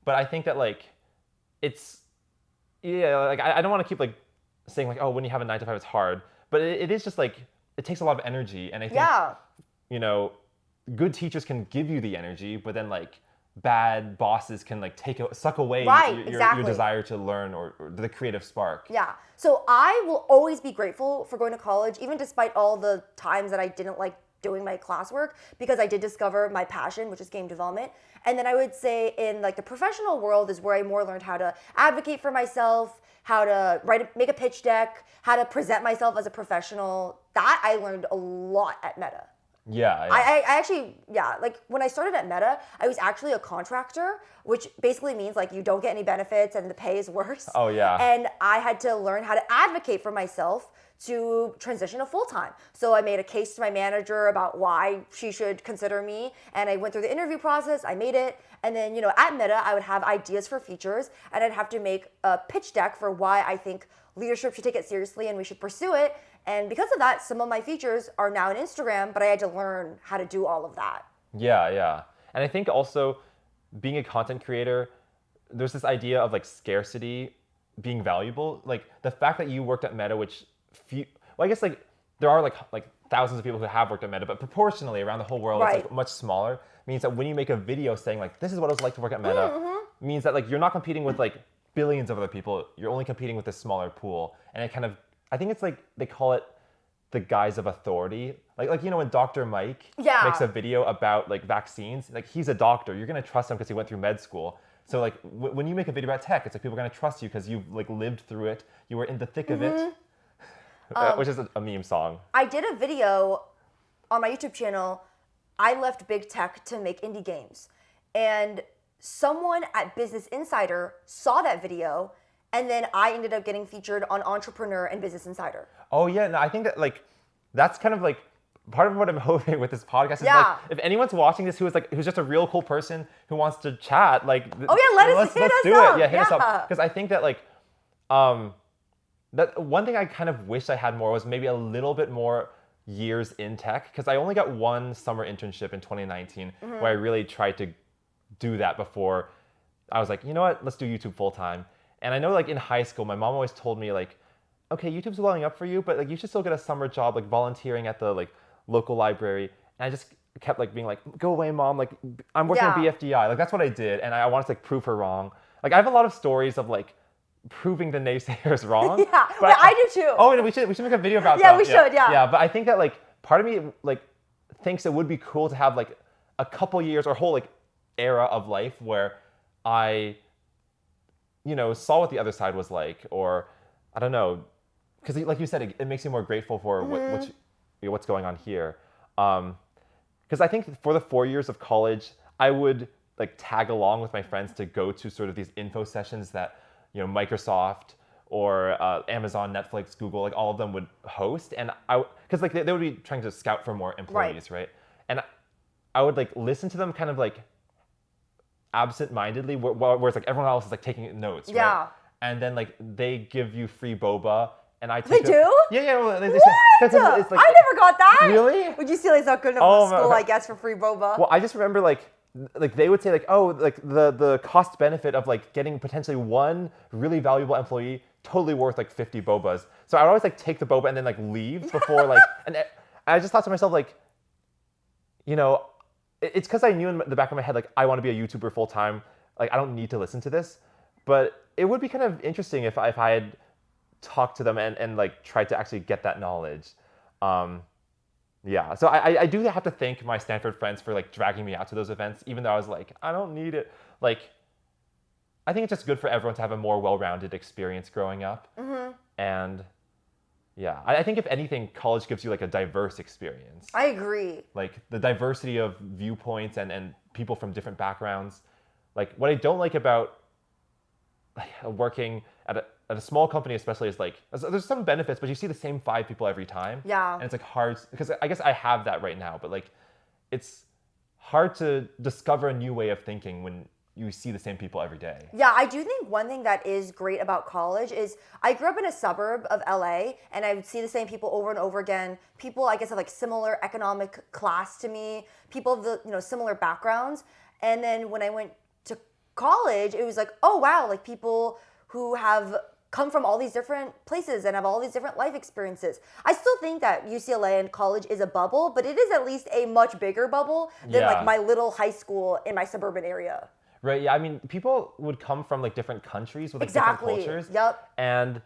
but I think that like it's like I don't want to keep like saying like, oh, when you have a 9 to 5 it's hard, but it is just like it takes a lot of energy, and I think good teachers can give you the energy, but then like bad bosses can like suck away your desire to learn or the creative spark. Yeah. So I will always be grateful for going to college, even despite all the times that I didn't like doing my classwork, because I did discover my passion, which is game development. And then I would say in like the professional world is where I more learned how to advocate for myself, how to make a pitch deck, how to present myself as a professional. That I learned a lot at Meta. Yeah. I actually, like when I started at Meta, I was actually a contractor, which basically means like you don't get any benefits and the pay is worse. Oh, yeah. And I had to learn how to advocate for myself to transition to full-time. So I made a case to my manager about why she should consider me, and I went through the interview process, I made it, and then, at Meta, I would have ideas for features, and I'd have to make a pitch deck for why I think leadership should take it seriously and we should pursue it. And because of that, some of my features are now on Instagram, but I had to learn how to do all of that. Yeah. And I think also being a content creator, there's this idea of like scarcity being valuable. Like the fact that you worked at Meta, which I guess like there are like thousands of people who have worked at Meta, but proportionally around the whole world, Right. It's like much smaller. Means that when you make a video saying like, this is what it was like to work at Meta, means that like you're not competing with like billions of other people. You're only competing with this smaller pool. And it kind of, I think it's like, they call it the guise of authority. Like when Dr. Mike makes a video about like vaccines, like he's a doctor. You're going to trust him because he went through med school. So like when you make a video about tech, it's like people are going to trust you because you've like lived through it. You were in the thick of it, which is a meme song. I did a video on my YouTube channel. I left big tech to make indie games. And someone at Business Insider saw that video, and then I ended up getting featured on Entrepreneur and Business Insider. Oh yeah, no, I think that like that's kind of like part of what I'm hoping with this podcast is Yeah. like if anyone's watching this who's just a real cool person who wants to chat, like Hit us do up. it. Yeah, hit us up. Because I think that like that one thing I kind of wish I had more was maybe a little bit more years in tech, because I only got one summer internship in 2019 where I really tried to do that before I was like, you know what, let's do YouTube full time. And I know like in high school, my mom always told me like, okay, YouTube's welling up for you, but like you should still get a summer job like volunteering at the like local library. And I just kept like being like, go away, mom, like I'm working at BFDI. Like that's what I did, and I wanted to like prove her wrong. Like I have a lot of stories of like proving the naysayers wrong. Yeah, but I do too. Oh, and we should make a video about that. Yeah, we should. Yeah, but I think that like part of me like thinks it would be cool to have like a couple years or a whole like era of life where I, saw what the other side was like, or I don't know, because like you said, it makes you more grateful for what's going on here. Because I think for the 4 years of college, I would like tag along with my friends to go to sort of these info sessions that Microsoft or Amazon, Netflix, Google, like all of them would host, and because like they would be trying to scout for more employees, right? And I would like listen to them kind of like absent-mindedly, whereas like everyone else is like taking notes, right? And then like they give you free boba, and I take They do? Yeah. Well, What? it's like, I never got that. Really? Would you see like not good enough school, I guess, for free boba? Well, I just remember like they would say like, oh, like the cost benefit of like getting potentially one really valuable employee totally worth like 50 bobas. So I'd always like take the boba and then like leave before like, and I just thought to myself like, it's because I knew in the back of my head like I want to be a YouTuber full time. Like I don't need to listen to this, but it would be kind of interesting if I had talked to them and like tried to actually get that knowledge. Yeah, so I do have to thank my Stanford friends for like dragging me out to those events, even though I was like, I don't need it. Like, I think it's just good for everyone to have a more well-rounded experience growing up. And yeah, I think if anything, college gives you like a diverse experience. I agree. Like the diversity of viewpoints and people from different backgrounds. Like what I don't like about like working at a small company especially is like, there's some benefits, but you see the same 5 people every time. Yeah. And it's like hard, because I guess I have that right now, but like it's hard to discover a new way of thinking when you see the same people every day. Yeah, I do think one thing that is great about college is I grew up in a suburb of LA, and I would see the same people over and over again. People, I guess, of like similar economic class to me, people of the similar backgrounds. And then when I went to college, it was like, oh wow, like people who have come from all these different places and have all these different life experiences. I still think that UCLA and college is a bubble, but it is at least a much bigger bubble than like my little high school in my suburban area. Right, yeah, I mean, people would come from like different countries with like different cultures. Yep. And,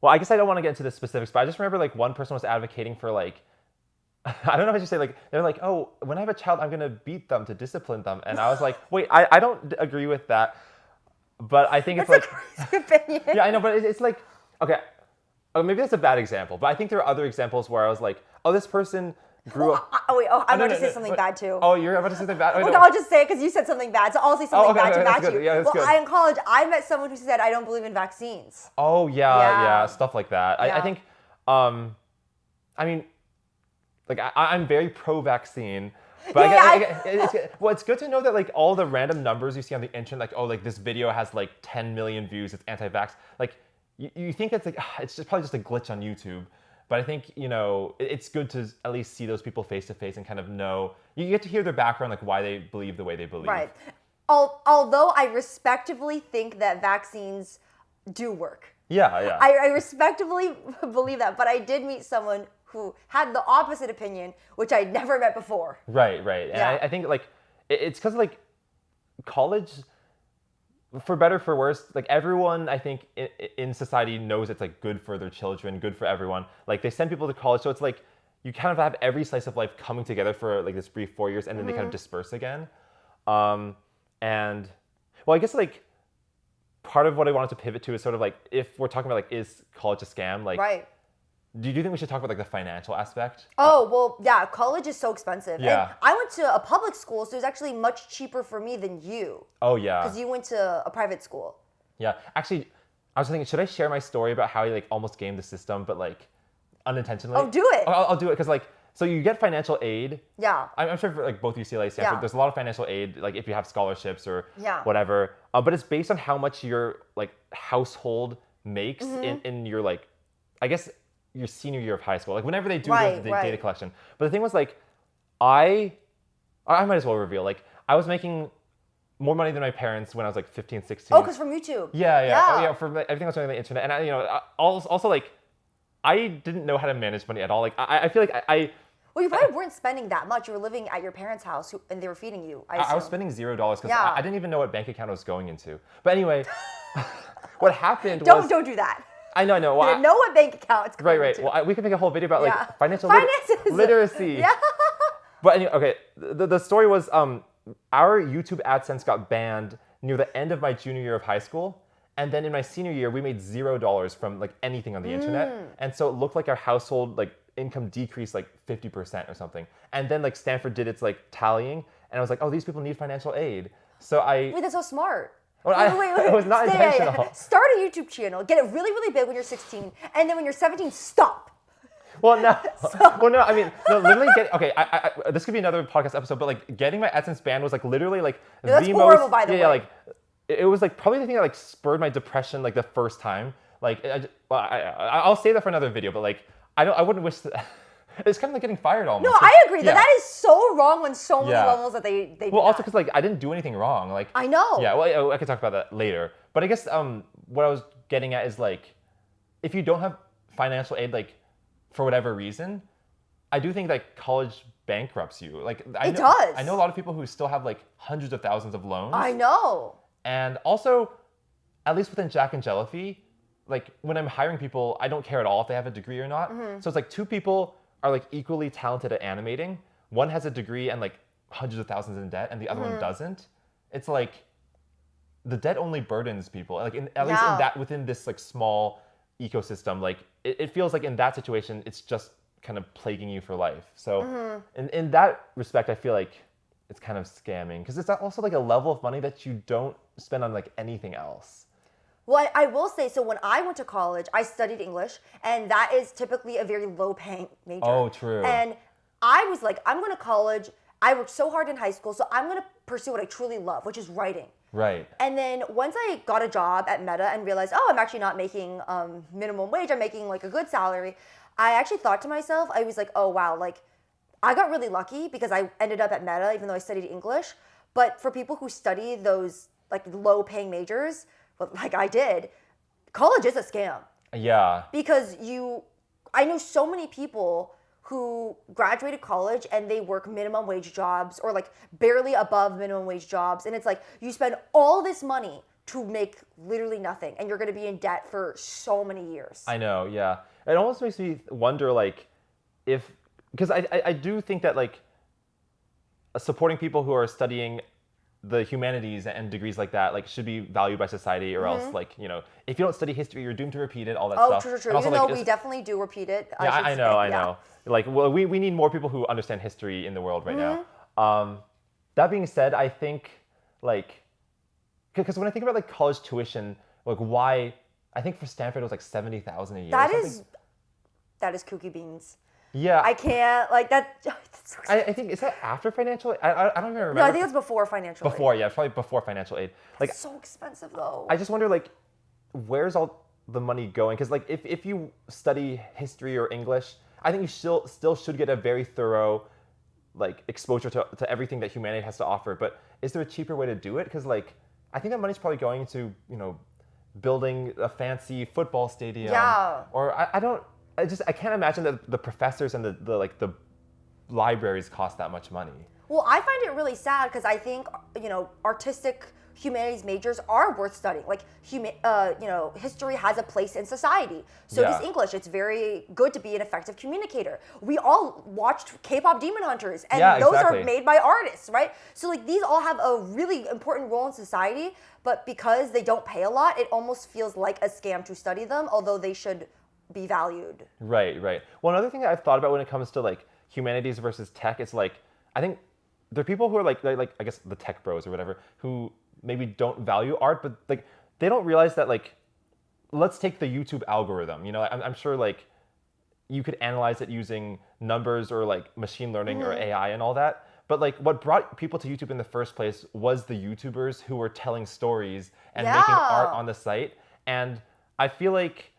well, I guess I don't want to get into the specifics, but I just remember like one person was advocating for like I don't know how to say, like, they're like, oh, when I have a child, I'm gonna beat them to discipline them, and I was like, wait, I don't agree with that, but I think it's That's like, a crazy opinion. yeah, I know, but it's like, okay, maybe that's a bad example, but I think there are other examples where I was like, oh, this person grew up. I'm no, about to say no, something but- bad too. Oh, you're about to say something bad. Okay, I'll just say it because you said something bad, so I'll say something okay, bad okay, to that's match good. you. Yeah, that's good. In college, I met someone who said, I don't believe in vaccines. Oh yeah, stuff like that. I Yeah. think, I mean, like I'm very pro-vaccine, but it's good to know that like all the random numbers you see on the internet, like oh like this video has like 10 million views, it's anti-vax. Like you think it's like it's just probably just a glitch on YouTube, but I think it's good to at least see those people face to face and kind of know you get to hear their background, like why they believe the way they believe. Right. Although I respectively think that vaccines do work. Yeah. I respectively believe that, but I did meet someone who had the opposite opinion, which I'd never met before. Right. And Yeah. I think like it's because like college, for better for worse, like everyone I think in society knows it's like good for their children, good for everyone. Like they send people to college, so it's like you kind of have every slice of life coming together for like this brief 4 years, and then they kind of disperse again. And well, I guess like part of what I wanted to pivot to is sort of like if we're talking about like is college a scam? Like, Right. do you think we should talk about like the financial aspect? Oh, well, yeah, college is so expensive. Yeah. And I went to a public school, so it was actually much cheaper for me than you. Oh yeah. Because you went to a private school. Yeah, actually, I was thinking, should I share my story about how I like almost gamed the system, but like unintentionally? Oh, do it. I'll do it because like so you get financial aid. Yeah. I'm sure for like both UCLA, Stanford, Yeah. there's a lot of financial aid, like if you have scholarships or Yeah. whatever. But it's based on how much your like household makes Mm-hmm. in your like, I guess your senior year of high school, like whenever they do Right, the right. data collection. But the thing was like, I might as well reveal like I was making more money than my parents when I was like 15, 16. Oh, because from YouTube. Yeah. Oh, yeah. For everything I was doing on the internet, and also like, I didn't know how to manage money at all. Like, I feel like Well, you probably weren't spending that much. You were living at your parents' house, and they were feeding you. I was spending $0 because Yeah. I didn't even know what bank account I was going into. But anyway, what happened was Don't do that. I know. You Well, didn't know what bank account it's going right. to. Well, we could make a whole video about Yeah. like financial Finances. literacy. Yeah. But anyway, okay. The story was our YouTube AdSense got banned near the end of my junior year of high school. And then in my senior year, we made $0 from like anything on the internet. And so it looked like our household like income decreased like 50% or something. And then like Stanford did its like tallying. And I was like, oh, these people need financial aid. So Wait, that's so smart. Well, Wait. it was not intentional. Start a YouTube channel, get it really, really big when you're 16, and then when you're 17, stop. Well, no. I mean, no, literally okay, this could be another podcast episode, but like getting my AdSense banned was like literally like that's the horrible, most, by the way. Yeah, like it was like probably the thing that like spurred my depression like the first time. Like, I'll save that for another video, but like I wouldn't wish that. It's kind of like getting fired almost. No, I agree. Yeah. That is so wrong on so many Yeah. levels that they Well, do also that. because like I didn't do anything wrong. Like I know. Yeah, well, I could talk about that later. But I guess what I was getting at is like, if you don't have financial aid, like for whatever reason, I do think like college bankrupts you. Like It does. I know a lot of people who still have like hundreds of thousands of loans. I know. And also, at least within Jack and Jellyfy, like when I'm hiring people, I don't care at all if they have a degree or not. So it's like two people are like equally talented at animating. One has a degree and like hundreds of thousands in debt, and the other one doesn't. It's like the debt only burdens people. Like at least in that within this like small ecosystem, like it feels like in that situation, it's just kind of plaguing you for life. So in that respect, I feel like it's kind of scamming because it's also like a level of money that you don't spend on like anything else. Well, I will say, so when I went to college, I studied English, and that is typically a very low-paying major. Oh, true. And I was like, I'm going to college. I worked so hard in high school, so I'm going to pursue what I truly love, which is writing. Right. And then once I got a job at Meta and realized, oh, I'm actually not making minimum wage, I'm making like a good salary, I actually thought to myself, I was like, oh, wow, like I got really lucky because I ended up at Meta, even though I studied English. But for people who study those like low-paying majors, like I did, college is a scam. Yeah. Because I know so many people who graduated college and they work minimum wage jobs or like barely above minimum wage jobs. And it's like you spend all this money to make literally nothing and you're going to be in debt for so many years. I know, yeah. It almost makes me wonder like if because I do think that like supporting people who are studying the humanities and degrees like that like should be valued by society, or else like if you don't study history, you're doomed to repeat it, all that stuff. True. And also, Even like, though we definitely do repeat it. yeah, I know, I Yeah. know. Like, well, we need more people who understand history in the world right now. That being said, I think like because when I think about like college tuition, like why I think for Stanford it was like $70,000 a year. That is kooky beans. Yeah. I can't like that. That's so I think is that after financial aid? I don't even remember. No, I think it's before financial aid. Before, yeah, probably before financial aid. Like, It's so expensive though. I just wonder like where's all the money going? Because like if you study history or English, I think you still should get a very thorough like exposure to everything that humanity has to offer. But is there a cheaper way to do it? Because like I think that money's probably going to building a fancy football stadium. Yeah. Or I can't imagine that the professors and the libraries cost that much money. Well, I find it really sad because I think artistic humanities majors are worth studying. Like history has a place in society. So Yeah. does English. It's very good to be an effective communicator. We all watched K-pop Demon Hunters, and Yeah, those exactly. are made by artists, right? So like these all have a really important role in society, but because they don't pay a lot, it almost feels like a scam to study them, although they should be valued. Right. Well, another thing that I've thought about when it comes to like humanities versus tech is like I think there are people who are like I guess the tech bros or whatever who maybe don't value art, but like they don't realize that like let's take the YouTube algorithm. I'm sure like you could analyze it using numbers or like machine learning or AI and all that. But like what brought people to YouTube in the first place was the YouTubers who were telling stories and making art on the site. And I feel like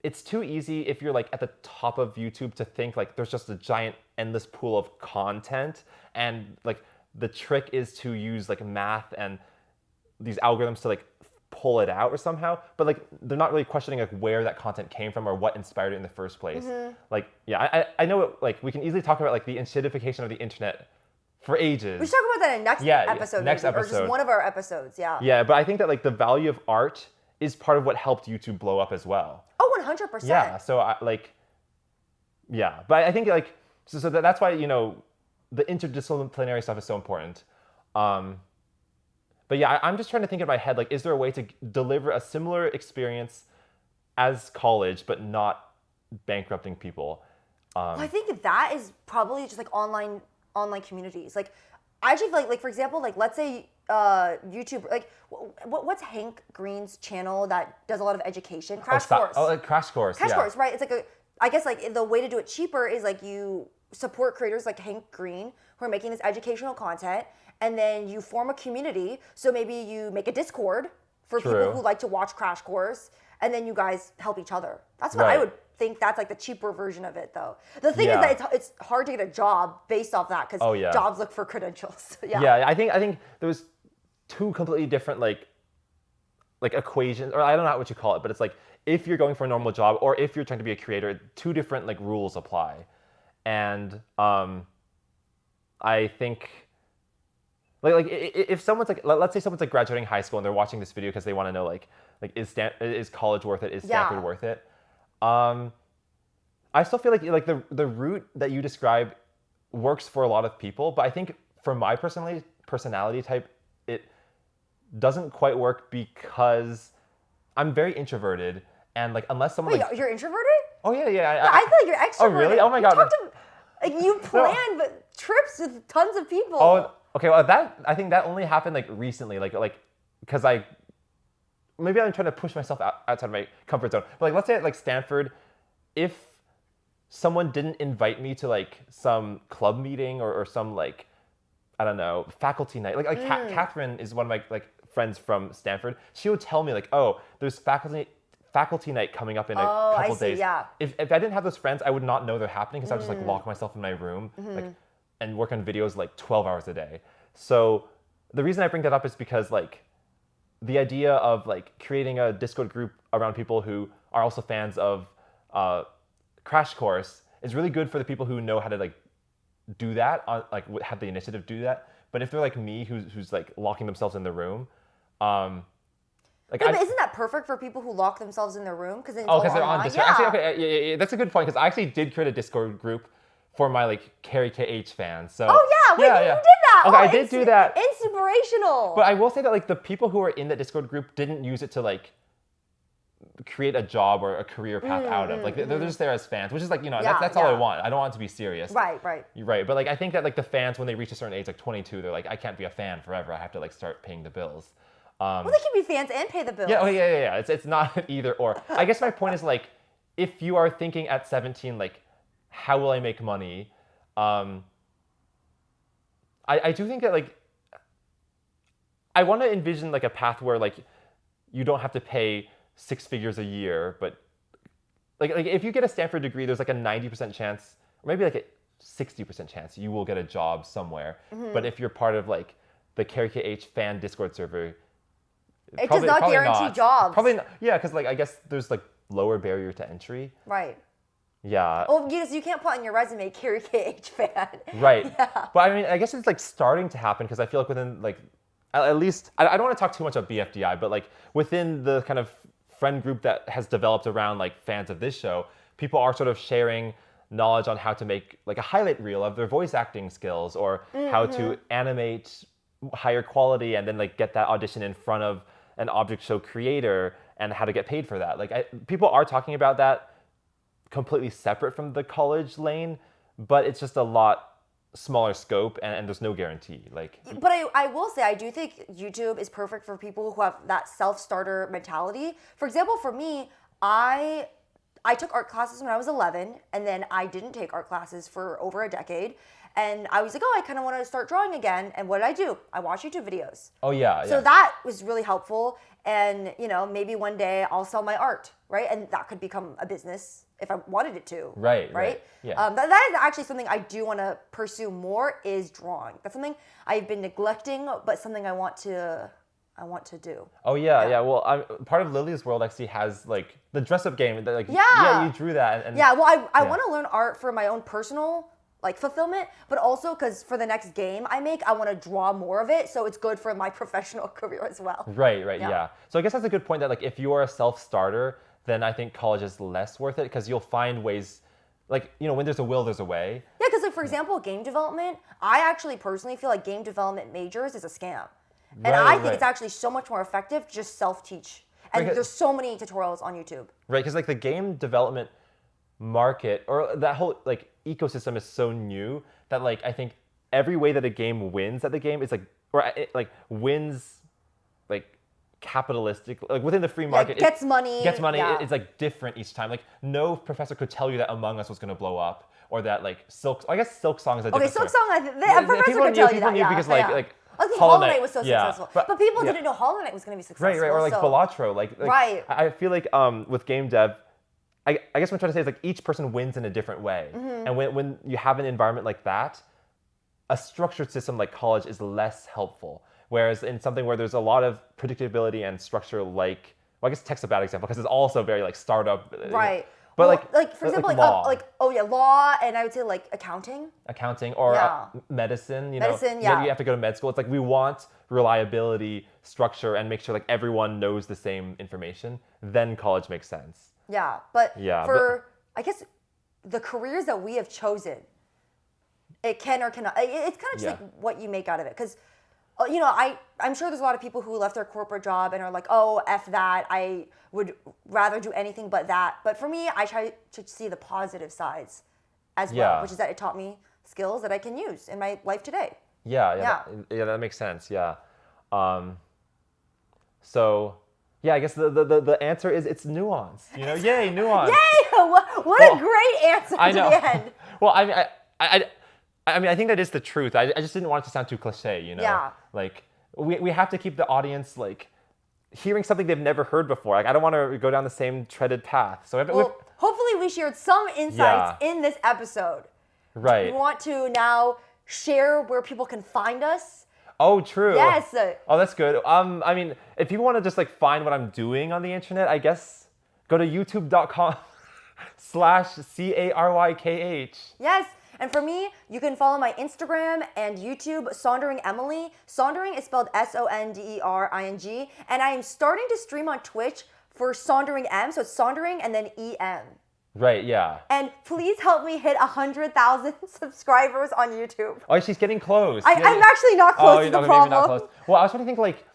it's too easy if you're like at the top of YouTube to think like there's just a giant endless pool of content, and like the trick is to use like math and these algorithms to like pull it out or somehow, but like they're not really questioning like where that content came from or what inspired it in the first place. Like I know like we can easily talk about like the insidification of the internet for ages. We should talk about that in next episode, next maybe, or episode. just one of our episodes. Yeah, but I think that like the value of art is part of what helped YouTube blow up as well. Oh, 100%. Yeah, so but I think like so that's why the interdisciplinary stuff is so important. But yeah, I'm just trying to think in my head like, is there a way to deliver a similar experience as college but not bankrupting people? Well, I think that is probably just like online communities. Like I actually feel like for example, like let's say YouTube, like what's Hank Green's channel that does a lot of education? Crash Course. Oh, like Crash Course. Crash Course, right? It's like I guess like the way to do it cheaper is like you support creators like Hank Green who are making this educational content, and then you form a community. So maybe you make a Discord for people who like to watch Crash Course, and then you guys help each other. That's what I would think. That's like the cheaper version of it, though. The thing is that it's hard to get a job based off that because jobs look for credentials. Yeah, I think there's two completely different like equations, or I don't know what you call it, but it's like if you're going for a normal job or if you're trying to be a creator, two different like rules apply. And I think like if someone's like, let's say someone's like graduating high school and they're watching this video because they want to know like is college worth it? Is Stanford worth it? I still feel like the route that you describe works for a lot of people, but I think for my personality type, it doesn't quite work because I'm very introverted, and like unless someone Wait, you're introverted? Oh yeah. I feel like you're extroverted. Oh really? Oh my god. You plan trips with tons of people. Oh, okay. Well, I think that only happened like recently, like because maybe I'm trying to push myself outside of my comfort zone. But like, let's say at like Stanford, if someone didn't invite me to like some club meeting or some like I don't know faculty night, like Catherine is one of my like friends from Stanford. She would tell me like, oh, there's faculty night coming up in a couple days. Yeah. If I didn't have those friends, I would not know they're happening because I would just like lock myself in my room like and work on videos like 12 hours a day. So the reason I bring that up is because like the idea of like creating a Discord group around people who are also fans of Crash Course is really good for the people who know how to like do that, like have the initiative to do that. But if they're like me, who's like locking themselves in the room, but isn't that perfect for people who lock themselves in their room? Because they're on Discord. Actually, okay, yeah, that's a good point because I actually did create a Discord group for my like Carrie KH fans. So Oh yeah, wait, you did that. Okay, Oh, I did do that. Inspirational. But I will say that like the people who are in that Discord group didn't use it to like create a job or a career path out of. Like they're just there as fans, which is like, that's all I want. I don't want it to be serious. Right. You're right. But like I think that like the fans, when they reach a certain age, like 22, they're like, I can't be a fan forever. I have to like start paying the bills. Well, they can be fans and pay the bills. Yeah. It's not either or. I guess my point is like, if you are thinking at 17, like, how will I make money? I do think that like, I want to envision like a path where like, you don't have to pay 6 figures a year, but like if you get a Stanford degree, there's like a 90% chance, or maybe like a 60% chance you will get a job somewhere. But if you're part of like the Carrie KH fan Discord server, it does not guarantee jobs. Probably not. Yeah, because like I guess there's like lower barrier to entry. Right. Yeah. Well, you can't put on your resume Carrie KH fan. Right. Yeah. But I mean, I guess it's like starting to happen because I feel like within like at least I don't want to talk too much about BFDI, but like within the kind of friend group that has developed around like fans of this show, people are sort of sharing knowledge on how to make like a highlight reel of their voice acting skills or how to animate higher quality and then like get that audition in front of an object show creator and how to get paid for that. Like people are talking about that completely separate from the college lane, but it's just a lot smaller scope and there's no guarantee. Like, but I will say I do think YouTube is perfect for people who have that self-starter mentality. For example, for me, I took art classes when I was 11, and then I didn't take art classes for over a decade. And I was like, I kind of want to start drawing again. And what did I do? I watched YouTube videos. Oh yeah. So that was really helpful. And maybe one day I'll sell my art, right? And that could become a business if I wanted it to. Right. Yeah. That is actually something I do want to pursue more, is drawing. That's something I've been neglecting, but something I want to do. Oh yeah. Well, part of Lily's World actually has like the dress-up game. Like, you drew that. And well, I want to learn art for my own personal like fulfillment, but also because for the next game I make, I want to draw more of it, so it's good for my professional career as well. Right. Yeah. So I guess that's a good point that like if you are a self-starter, then I think college is less worth it because you'll find ways, like when there's a will, there's a way. Yeah, because like for example, game development, I actually personally feel like game development majors is a scam. And I think it's actually so much more effective to just self-teach. And there's so many tutorials on YouTube. Right, because like the game development market or that whole like ecosystem is so new that like I think every way that a game wins at the game is like, or it like wins like capitalistic, like within the free market. Gets money. Yeah. It's like different each time. Like no professor could tell you that Among Us was going to blow up or that like I guess Silk Song is a different Silk Song, a professor could tell you that. People knew because like I think Hollow Knight was so successful. But people didn't know Hollow Knight was going to be successful. Right. Or like Balatro. Like right. I feel like with game dev, I guess what I'm trying to say is like each person wins in a different way. And when you have an environment like that, a structured system like college is less helpful. Whereas in something where there's a lot of predictability and structure like, well, I guess tech's a bad example because it's also very like startup. Right. But well, like for example, law. Law, and I would say like accounting or medicine. You have to go to med school. It's like we want reliability, structure, and make sure like everyone knows the same information. Then college makes sense. Yeah, but I guess the careers that we have chosen, it can or cannot. It's kind of just like what you make out of it. Because, I'm sure there's a lot of people who left their corporate job and are like, oh, F that. I would rather do anything but that. But for me, I try to see the positive sides as well, which is that it taught me skills that I can use in my life today. Yeah, that makes sense. Yeah. So. Yeah, I guess the answer is it's nuance. Yay, nuance. Yay! What a great answer to the end. Well, I mean, I think that is the truth. I just didn't want it to sound too cliche, Yeah. Like we have to keep the audience like hearing something they've never heard before. Like I don't want to go down the same treaded path. So hopefully we shared some insights in this episode. Right. We want to now share where people can find us. Oh, true. Yes. Oh, that's good. I mean, if people want to just like find what I'm doing on the internet, I guess go to youtube.com/CARYKH. Yes. And for me, you can follow my Instagram and YouTube, Saundering Emily. Saundering is spelled SONDERING. And I am starting to stream on Twitch for Saundering M. So it's Saundering and then EM. Right, yeah. And please help me hit 100,000 subscribers on YouTube. Oh, she's getting close. I'm actually not close to the okay, problem. maybe not close. Well, I was trying to think like,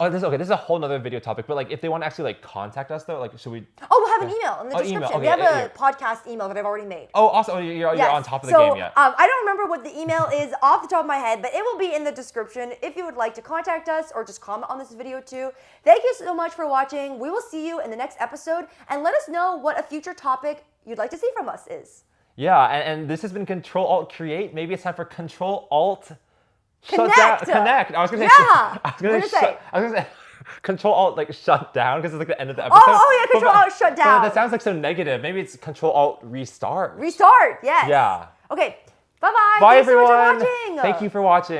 this is a whole nother video topic, but like if they want to actually like contact us though, like should we? Oh, we'll have an email in the description. Email. Okay, we have a yeah. podcast email that I've already made. Oh, awesome. Oh, you're on top of the game yet. I don't remember what the email is off the top of my head, but it will be in the description if you would like to contact us or just comment on this video too. Thank you so much for watching. We will see you in the next episode, and let us know what a future topic you'd like to see from us is. Yeah, and this has been Ctrl-Alt-Create. Maybe it's time for Ctrl-Alt Connect. Shut down. Connect. I was gonna say. Yeah. I was gonna say. Ctrl-Alt like shut down because it's like the end of the Oh, episode. yeah, Ctrl-Alt shut down. But that sounds like so negative. Maybe it's Ctrl-Alt restart. Restart. Yes. Yeah. Okay. Bye-bye. Bye Thanks everyone. so much for watching. Thank you for watching.